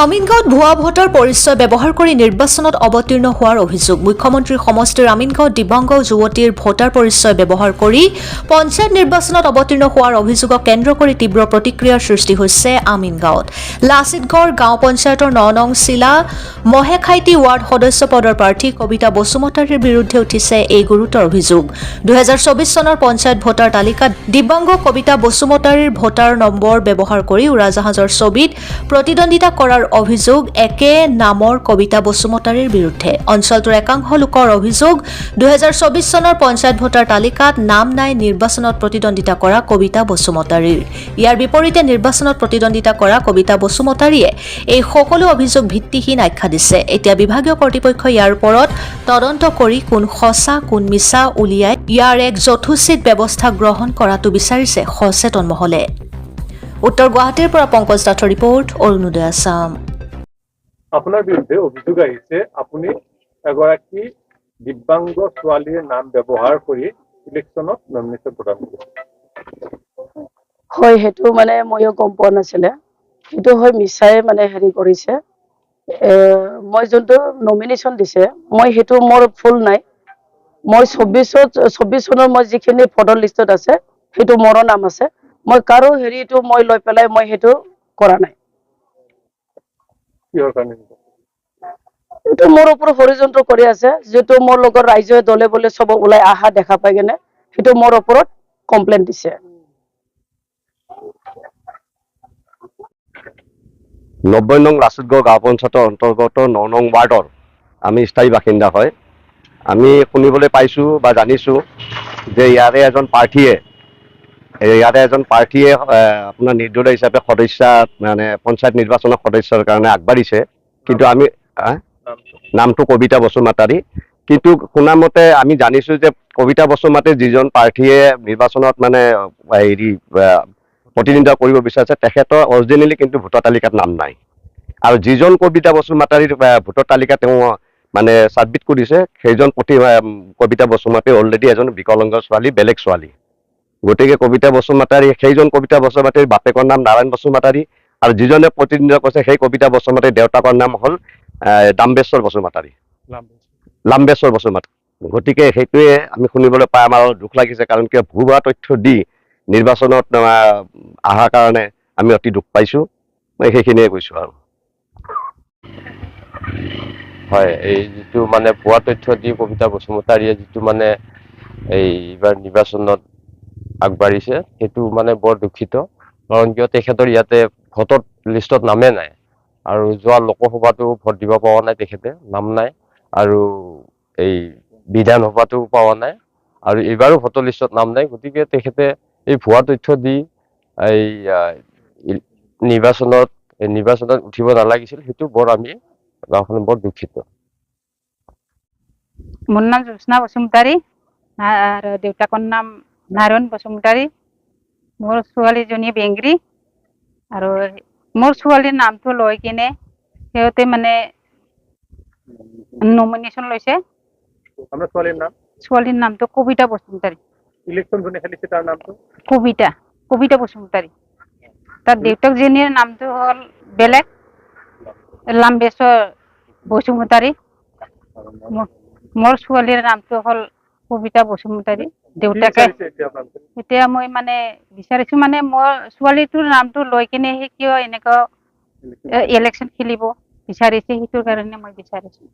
আমিনগাঁৱত ভুৱা ভোটাৰ পৰিচয় ব্যৱহাৰ কৰি নিৰ্বাচনত অৱতীৰ্ণ হোৱাৰ অভিযোগ। মুখ্যমন্ত্ৰীৰ সমষ্টিৰ আমিনগাঁৱত দিব্যাংগ যুৱতীৰ ভোটাৰ পৰিচয় ব্যৱহাৰ কৰি পঞ্চায়ত নিৰ্বাচনত অৱতীৰ্ণ হোৱাৰ অভিযোগক কেন্দ্ৰ কৰি তীব্ৰ প্ৰতিক্ৰিয়াৰ সৃষ্টি হৈছে আমিনগাঁৱত। লাচিতগড় গাঁও পঞ্চায়তৰ ৯ নং চিলা মহেখাইটি ৱাৰ্ড সদস্য পদৰ প্ৰাৰ্থী কবিতা বসুমতাৰীৰ বিৰুদ্ধে উঠিছে এই গুৰুতৰ অভিযোগ। ২০২৪ চনৰ পঞ্চায়ত ভোটাৰ তালিকাত দিব্যাংগ কবিতা বসুমতাৰীৰ ভোটাৰ নম্বৰ ব্যৱহাৰ কৰি উৰাজাহাজৰ ছবিত প্ৰতিদ্বন্দ্বিতা কৰাৰ অভিযোগ একে নামৰ কবিতা বসুমতাৰীৰ বিৰুদ্ধে। অঞ্চলটোৰ একাংশ লোকৰ অভিযোগ ২০২৪ চনৰ পঞ্চায়ত ভোটাৰ তালিকাত নাম নাই নিৰ্বাচনত প্ৰতিদ্বন্দ্বিতা কৰা কবিতা বসুমতাৰীৰ। ইয়াৰ বিপৰীতে নিৰ্বাচনত প্ৰতিদ্বন্দ্বিতা কৰা কবিতা বসুমতাৰীয়ে এই সকলো অভিযোগ ভিত্তিহীন আখ্যা দিছে। এতিয়া বিভাগীয় কৰ্তৃপক্ষই ইয়াৰ ওপৰত তদন্ত কৰি কোন সঁচা কোন মিছা উলিয়াই ইয়াৰ এক যথোচিত ব্যৱস্থা গ্ৰহণ কৰাটো বিচাৰিছে সচেতন মহলে। উত্তৰ গুৱাহাটীৰ পৰা পংকজ দাসৰ ৰিপৰ্ট, অৰুণোদয় আছাম। আপোনাৰ বিৰুদ্ধে অভিযোগ আহিছে আপুনি এগৰাকী দিব্যাংগ ছোৱালীৰ নাম ব্যৱহাৰ কৰি ইলেকশ্যনত নমিনেশ্যন প্ৰদান কৰিছে। হয়, সেইটো মানে ময়ো গম পোৱা নাছিলে। সেইটো হয় মিছাই মানে হেৰি কৰিছে। মই যোনটো নমিনেশ্যন দিছে মই সেইটো মোৰ ফুল নাই। মই ২৪ চনৰ মই যিখিনি ভোটাৰ লিষ্টত আছে সেইটো মোৰো নাম আছে। মই কাৰো হেৰিটো মই লৈ পেলাই মই সেইটো কৰা নাই। কিহৰ কাৰণে? এইটো মোৰ ওপৰত ষড়যন্ত্ৰ কৰি আছে, যিটো মোৰ লগত ৰাইজে দলে বলে চব ওলাই আহা দেখা পাই কেনে সেইটো মোৰ ওপৰত কমপ্লেইন দিছে। ৯০ নং লাচিতগড় গাঁও পঞ্চায়তৰ অন্তৰ্গত ৯ নং ৱাৰ্ডৰ আমি স্থায়ী বাসিন্দা হয়। আমি শুনিবলৈ পাইছোঁ বা জানিছোঁ যে ইয়াৰে এজন প্ৰাৰ্থীয়ে আপোনাৰ নিৰ্দলীয় হিচাপে সদস্য মানে পঞ্চায়ত নিৰ্বাচনৰ সদস্যৰ কাৰণে আগবাঢ়িছে। কিন্তু আমি নামটো কবিতা বসুমতাৰী। কিন্তু শুনামতে আমি জানিছোঁ যে কবিতা বসুমতাৰী যিজন প্ৰাৰ্থীয়ে নিৰ্বাচনত মানে হেৰি প্ৰতিনিধিত্ব কৰিব বিচাৰিছে তেখেতৰ অৰিজিনেলি কিন্তু ভোটাৰ তালিকাত নাম নাই। আৰু যিজন কবিতা বসুমতাৰীৰ ভোটাৰ তালিকা তেওঁ মানে ছাবমিট কৰিছে সেইজন কবিতা বসুমতাৰী অলৰেডি এজন বিকলাংগ ছোৱালী, বেলেগ ছোৱালী। গতিকে কবিতা বসুমতাৰী সেইজন কবিতা বসুমতাৰীৰ বাপেকৰ নাম নাৰায়ণ বসুমতাৰী আৰু যিজনে প্ৰতিনিধিত্ব কৰিছে সেই কবিতা বসুমতাৰীৰ দেউতাকৰ নাম হ'ল লাম্বেশ্বৰ বসুমতাৰী। গতিকে সেইটোৱে আমি শুনিবলৈ পাই আমাৰ দুখ লাগিছে, কাৰণ কিয় ভুৱা তথ্য দি নিৰ্বাচনত অহাৰ কাৰণে আমি অতি দুখ পাইছোঁ। মই সেইখিনিয়ে কৈছোঁ আৰু। হয়, এই যিটো মানে ভুৱা তথ্য দি কবিতা বসুমতাৰীয়ে যিটো মানে এইবাৰ নিৰ্বাচনত আগবাঢ়িছে সেইটো মানে বৰ দুখিত। কাৰণ কিয় তেখেতৰ ইয়াতে ভোটৰ লিষ্টত নামে নাই আৰু যোৱা লোকসভাতো ভোট দিব পৰা নাই, তেখেতে নাম নাই আৰু এই বিধানসভাতো পোৱা নাই আৰু এইবাৰো ভোটৰ লিষ্টত নাম নাই। গতিকে তেখেতে এই ভুৱা তথ্য দি এই নিৰ্বাচনত উঠিব নালাগিছিল। সেইটো বৰ আমি গাঁওখন বৰ দুখিত। মোৰ নাম জ্যোৎস্না বসুমতাৰী আৰু দেউতাকৰ নাম নাৰায়ণ বসুমতাৰী। মোৰ ছোৱালীজনী বেংগী আৰু মোৰ ছোৱালীৰ নামটো লৈ কিনে সিহঁতে মানে নমিনেশ্যন লৈছে। আপোনাৰ ছোৱালীৰ নাম? ছোৱালীৰ নামটো কবিতা বসুমতাৰী। ইলেকশ্যন যোনে খেলিছে তাৰ নামটো? কবিতা বসুমতাৰী। তাৰ দেউতাকজনীৰ নামটো হ'ল বেলেগ, লাম্বেশ্বৰ বসুমতাৰী। মোৰ ছোৱালীৰ নামটো হ'ল কবিতা বসুমতাৰী। দেউতাকে এতিয়া মই মানে বিচাৰিছোঁ মানে মোৰ ছোৱালীটোৰ নামটো লৈ কিনে সি কিয় এনেকুৱা ইলেকশ্যন খেলিব বিচাৰিছে, সেইটোৰ কাৰণে মই বিচাৰিছোঁ।